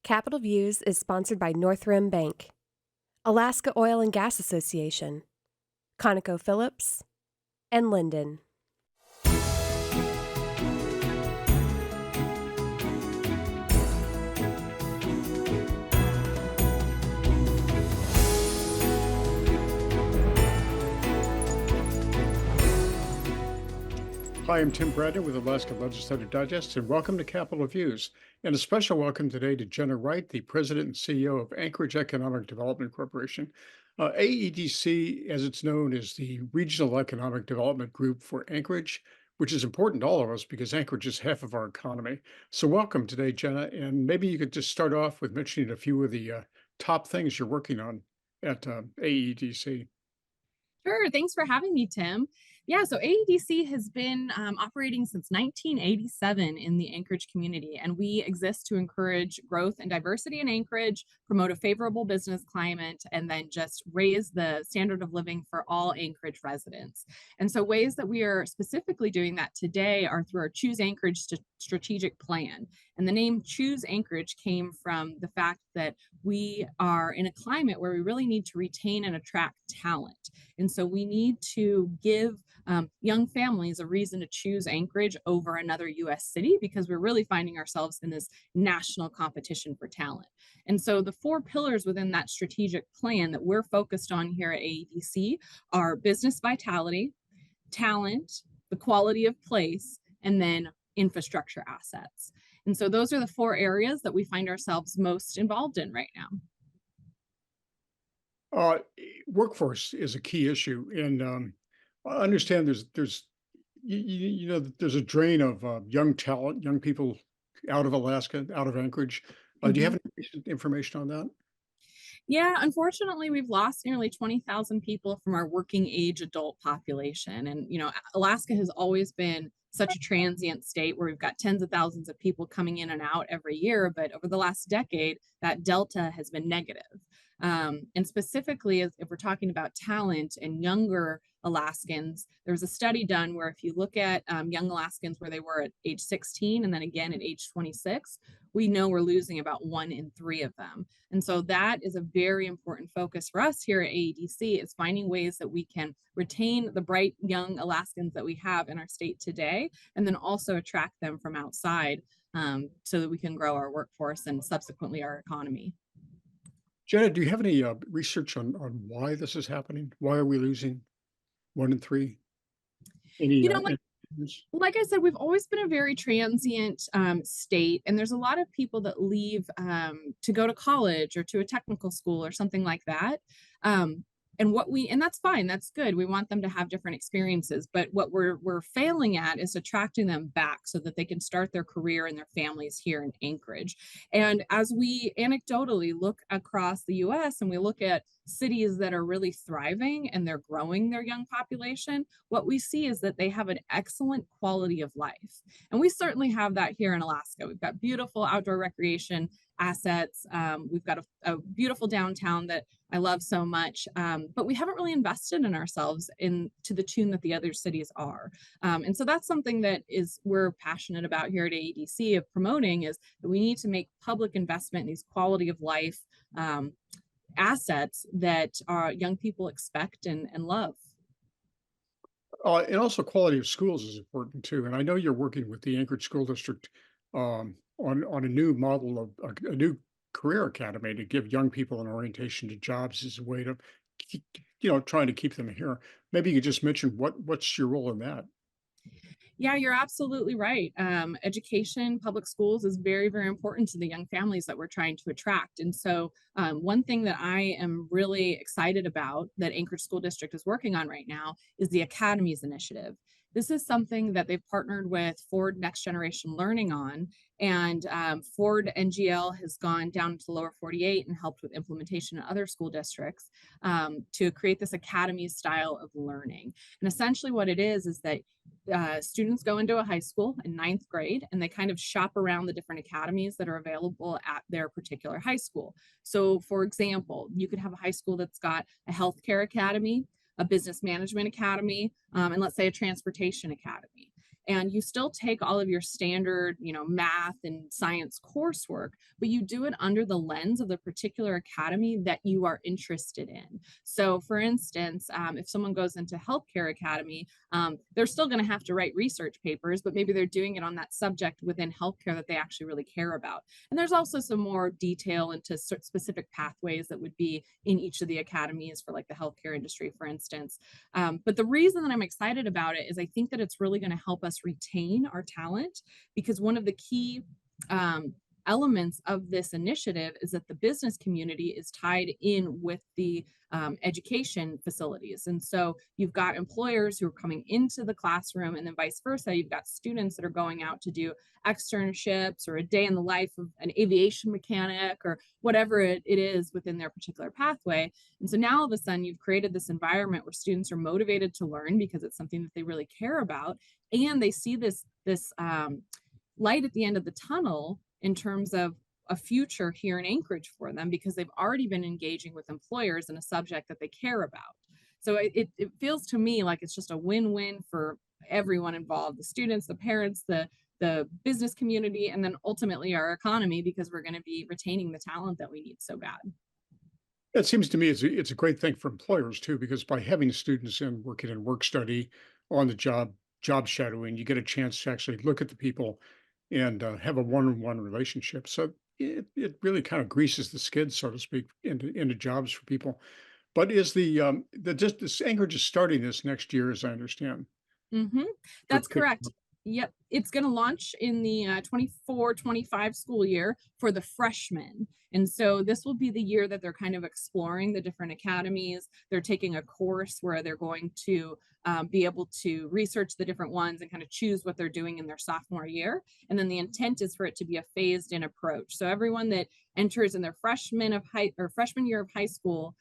Capital Views is sponsored by Northrim Bank, Alaska Oil and Gas Association, ConocoPhillips, and Linden. Hi, I'm Tim Bradner with Alaska Legislative Digest, and welcome to Capitol Views. And a special welcome today to Jenna Wright, the President and CEO of Anchorage Economic Development Corporation. AEDC, as it's known, is the Regional Economic Development Group for Anchorage, which is important to all of us because Anchorage is half of our economy. So, welcome today, Jenna. And maybe you could just start off with mentioning a few of the top things you're working on at AEDC. Sure. Thanks for having me, Tim. Yeah, so AEDC has been operating since 1987 in the Anchorage community, and we exist to encourage growth and diversity in Anchorage, promote a favorable business climate, and then just raise the standard of living for all Anchorage residents. And so, ways that we are specifically doing that today are through our Choose Anchorage strategic plan. And the name Choose Anchorage came from the fact that we are in a climate where we really need to retain and attract talent. And so we need to give young families a reason to choose Anchorage over another US city because we're really finding ourselves in this national competition for talent. And so the four pillars within that strategic plan that we're focused on here at AEDC are business vitality, talent, the quality of place, and then infrastructure assets. And so those are the four areas that we find ourselves most involved in right now. Uh, Workforce is a key issue, and I understand there's a drain of young talent, young people out of Alaska, out of Anchorage. Do you have Mhm. any recent information on that? Yeah, unfortunately, we've lost nearly 20,000 people from our working age adult population. And, Alaska has always been such a transient state where we've got tens of thousands of people coming in and out every year. But over the last decade, that delta has been negative. And specifically, if we're talking about talent and younger Alaskans, there was a study done where if you look at young Alaskans where they were at age 16 and then again at age 26, we know we're losing about 1 in 3 of them. And so that is a very important focus for us here at AEDC is finding ways that we can retain the bright young Alaskans that we have in our state today, and then also attract them from outside so that we can grow our workforce and subsequently our economy. Jenna, do you have any research on why this is happening? Why are we losing 1 in 3? Any? You know, like News? like I said, we've always been a very transient state, and there's a lot of people that leave to go to college or to a technical school or something like that. And that's fine, that's good. We want them to have different experiences, but what we're failing at is attracting them back so that they can start their career and their families here in Anchorage. And as we anecdotally look across the US and we look at cities that are really thriving and they're growing their young population, what we see is that they have an excellent quality of life. And we certainly have that here in Alaska. We've got beautiful outdoor recreation assets. We've got a beautiful downtown that I love so much, but we haven't really invested in ourselves in to the tune that the other cities are. And so that's something that is we're passionate about here at AEDC of promoting is that we need to make public investment in these quality of life assets that our young people expect and love. And also quality of schools is important too. And I know you're working with the Anchorage School District on a new model of a new career academy to give young people an orientation to jobs as a way to, keep, trying to keep them here. Maybe you could just mention what's your role in that. Yeah, you're absolutely right. Education, public schools is very, very important to the young families that we're trying to attract. And so, one thing that I am really excited about that Anchorage School District is working on right now is the Academies Initiative. This is something that they've partnered with Ford Next Generation Learning on, and Ford NGL has gone down to the lower 48 and helped with implementation in other school districts to create this academy style of learning. And essentially, what it is that students go into a high school in ninth grade and they kind of shop around the different academies that are available at their particular high school. So, for example, you could have a high school that's got a healthcare academy, a business management academy, and let's say a transportation academy. And you still take all of your standard, math and science coursework, but you do it under the lens of the particular academy that you are interested in. So, for instance, if someone goes into healthcare academy, they're still going to have to write research papers, but maybe they're doing it on that subject within healthcare that they actually really care about. And there's also some more detail into specific pathways that would be in each of the academies for like the healthcare industry, for instance. But the reason that I'm excited about it is I think that it's really going to help us retain our talent, because one of the key elements of this initiative is that the business community is tied in with the education facilities. And so you've got employers who are coming into the classroom, and then vice versa. You've got students that are going out to do externships or a day in the life of an aviation mechanic or whatever it is within their particular pathway. And so now all of a sudden you've created this environment where students are motivated to learn because it's something that they really care about, and they see this light at the end of the tunnel in terms of a future here in Anchorage for them, because they've already been engaging with employers in a subject that they care about. So it feels to me like it's just a win-win for everyone involved: the students, the parents, the business community, and then ultimately our economy, because we're going to be retaining the talent that we need so bad. It seems to me it's a great thing for employers too, because by having students in working in work study, on the job shadowing, you get a chance to actually look at the people and have a one-on-one relationship. So it really kind of greases the skids, so to speak, into jobs for people. But is the just this Anchorage is starting this next year, as I understand. Mhm. For That's correct. Yep. It's going to launch in the 24-25 school year for the freshmen. And so this will be the year that they're kind of exploring the different academies. They're taking a course where they're going to be able to research the different ones and kind of choose what they're doing in their sophomore year. And then the intent is for it to be a phased in approach. So everyone that enters in their freshman year of high school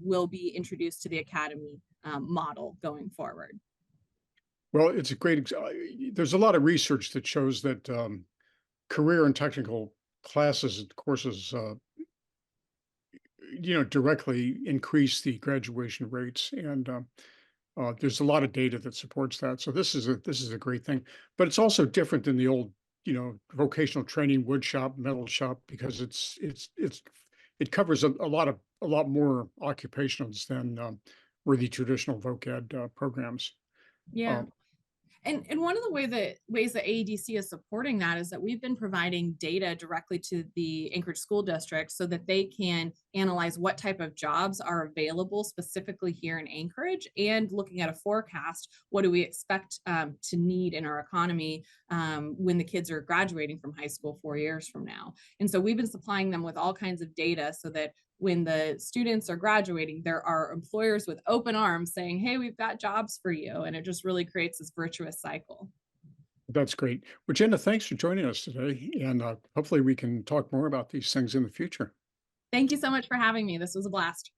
will be introduced to the academy model going forward. Well, it's a great. There's a lot of research that shows that career and technical classes and courses, directly increase the graduation rates, and there's a lot of data that supports that. So this is a great thing, but it's also different than the old, vocational training wood shop, metal shop, because it covers a lot more occupations than were the traditional voc ed programs. Yeah. Um, And one of the ways that AEDC is supporting that is that we've been providing data directly to the Anchorage school district so that they can analyze what type of jobs are available specifically here in Anchorage, and looking at a forecast, what do we expect to need in our economy when the kids are graduating from high school 4 years from now. And so we've been supplying them with all kinds of data so that when the students are graduating, there are employers with open arms saying, hey, we've got jobs for you. And it just really creates this virtuous cycle. That's great. Well, Jenna, thanks for joining us today, and hopefully we can talk more about these things in the future. Thank you so much for having me. This was a blast.